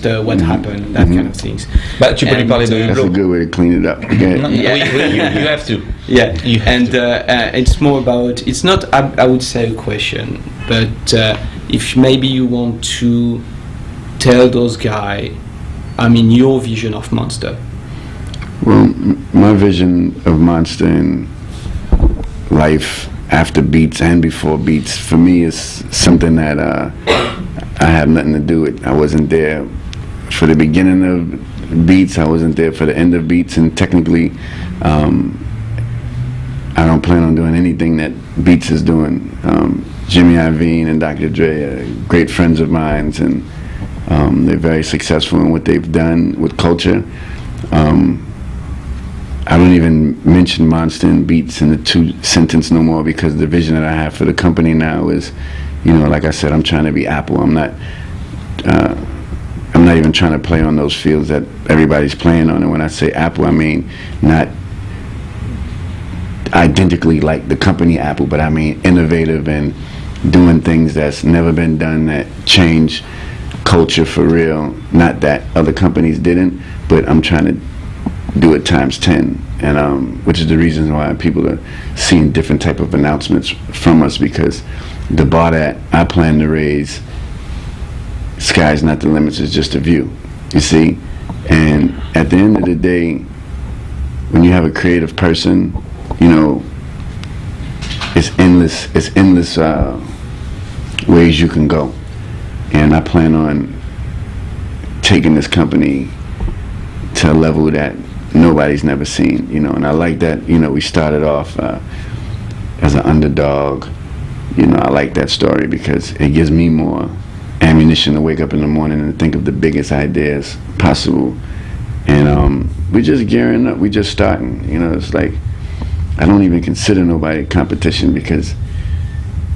what happened, that kind of things. Bah, tu peux lui parler de That's a hublot. good way to clean it up. Okay. No, Yeah. you have to. Yeah, You have and it's more about, it's not, I would say, a question, but if maybe you want to tell those guys, I mean, your vision of Monster. Well, my vision of Monster and life after Beats and before Beats, for me, is something that I have nothing to do with. I wasn't there for the beginning of Beats. I wasn't there for the end of Beats, and technically, I don't plan on doing anything that Beats is doing. Jimmy Iovine and Dr. Dre are great friends of mine, and they're very successful in what they've done with culture. I don't even mention Monster and Beats in the two sentence no more, because the vision that I have for the company now is, you know, like I said, I'm trying to be Apple. I'm not even trying to play on those fields that everybody's playing on. And when I say Apple, I mean not identically like the company Apple, but I mean innovative and doing things that's never been done, that change culture for real. Not that other companies didn't, but I'm trying to do it times 10, and which is the reason why people are seeing different type of announcements from us, because the bar that I plan to raise, sky's not the limits, it's just a view, you see. And at the end of the day, when you have a creative person, you know, it's endless ways you can go. And I plan on taking this company to a level that nobody's never seen, you know. And I like that, you know, we started off as an underdog. You know, I like that story because it gives me more ammunition to wake up in the morning and think of the biggest ideas possible. And we're just gearing up, we're just starting. You know, it's like, I don't even consider nobody competition, because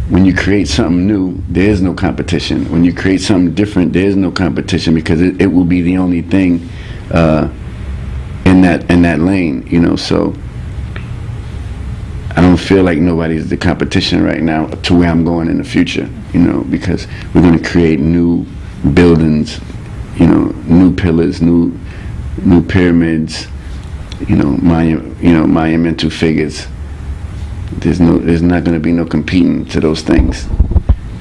when you create something new, there is no competition. When you create something different, there is no competition, because it will be the only thing in that lane, you know. So I don't feel like nobody's the competition right now to where I'm going in the future, you know, because we're going to create new buildings, you know, new pillars, new pyramids, you know, monumental figures. There's not going to be no competing to those things.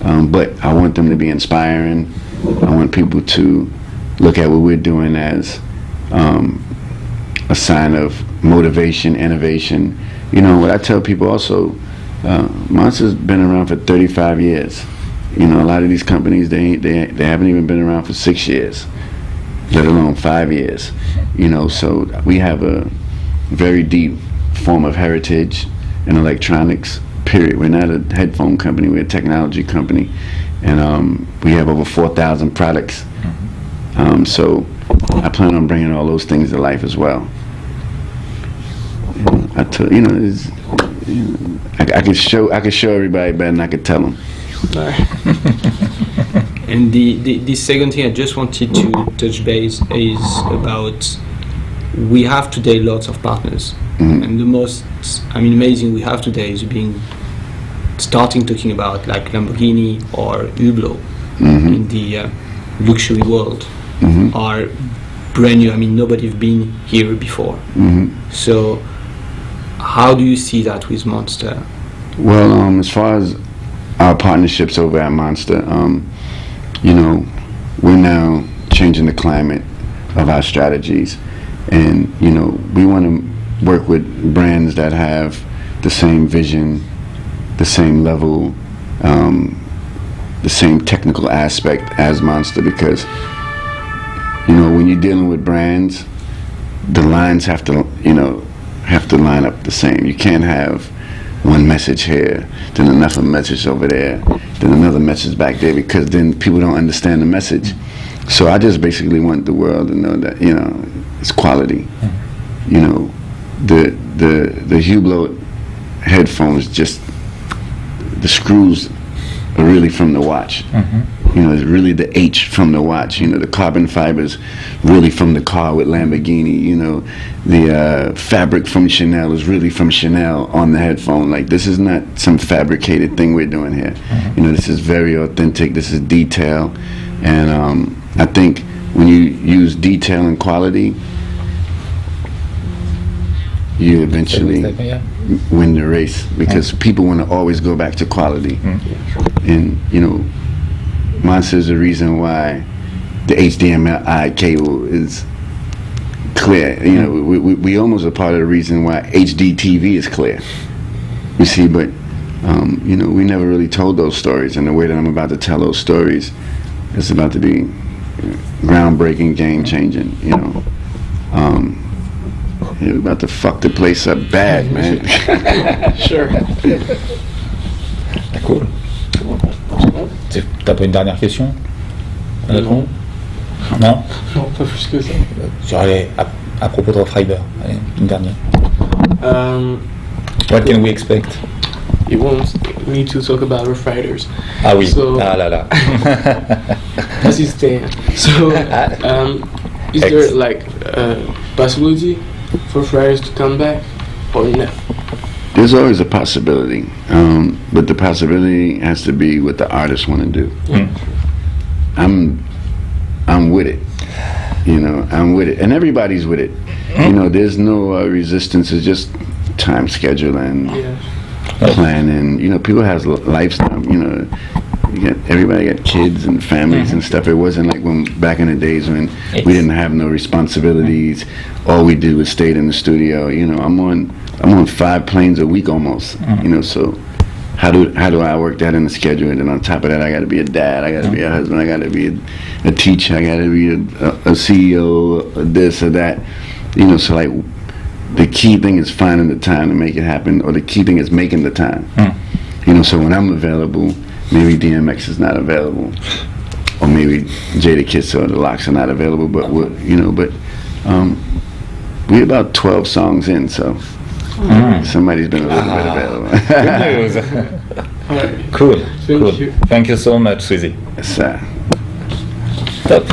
But I want them to be inspiring. I want people to look at what we're doing as a sign of motivation, innovation. You know, what I tell people also, Monster's been around for 35 years. You know, a lot of these companies, they haven't even been around for 6 years, let alone 5 years. You know, so we have a very deep form of heritage in electronics, period. We're not a headphone company, we're a technology company. And we have over 4,000 products. So I plan on bringing all those things to life as well. I could show everybody better than I could tell them. And the second thing I just wanted to touch base is about, we have today lots of partners, and the most, I mean, amazing we have today is starting talking about like Lamborghini or Hublot in the luxury world are brand new. I mean, nobody's been here before. So how do you see that with Monster? Well, as far as our partnerships over at Monster, you know, we're now changing the climate of our strategies, and you know, we want to work with brands that have the same vision, the same level, the same technical aspect as Monster, because you know, when you're dealing with brands, the lines have to line up the same. You can't have one message here, then another message over there, then another message back there, because then people don't understand the message. So I just basically want the world to know that, you know, it's quality. You know, the Hublot headphones, just the screws are really from the watch. You know, it's really the H from the watch. You know, the carbon fibers really from the car with Lamborghini. You know, the fabric from Chanel is really from Chanel on the headphone. Like, this is not some fabricated thing we're doing here. You know, this is very authentic. This is detail, and I think when you use detail and quality, you eventually win the race, because people want to always go back to quality. And Monster is the reason why the HDMI cable is clear. We almost are part of the reason why HD TV is clear. You see, but we never really told those stories, and the way that I'm about to tell those stories is about to be groundbreaking, game changing. We're about to fuck the place up bad, man. Sure. Cool. T'as pas une dernière question? Non. Non? Non, pas plus que ça. Allez, à propos de Ruff Ryders, allez, une dernière. What can we expect? You want me to talk about Ruff Ryders. Ah oui, So, ah là là. As you stand. So, is there like a possibility for Ruff Ryders to come back or no? There's always a possibility, but the possibility has to be what the artists want to do. I'm with it. I'm with it, and everybody's with it. There's no resistance. It's just time scheduling, planning. People has lives now. Everybody got kids and families and stuff. It wasn't like when back in the days when we didn't have no responsibilities. All we did was stayed in the studio. I'm on 5 planes a week almost. So how do I work that in the schedule? And then on top of that, I got to be a dad. I got to be a husband. I got to be a teacher. I got to be a CEO, this or that. So like the key thing is finding the time to make it happen, or the key thing is making the time. So when I'm available, maybe DMX is not available, or maybe Jadakiss or the Locks are not available. But we're about 12 songs in, so somebody's been a little bit available. Good news. Alright. Cool. Thank you. Thank you so much, Swizzy. Yes, sir. Top.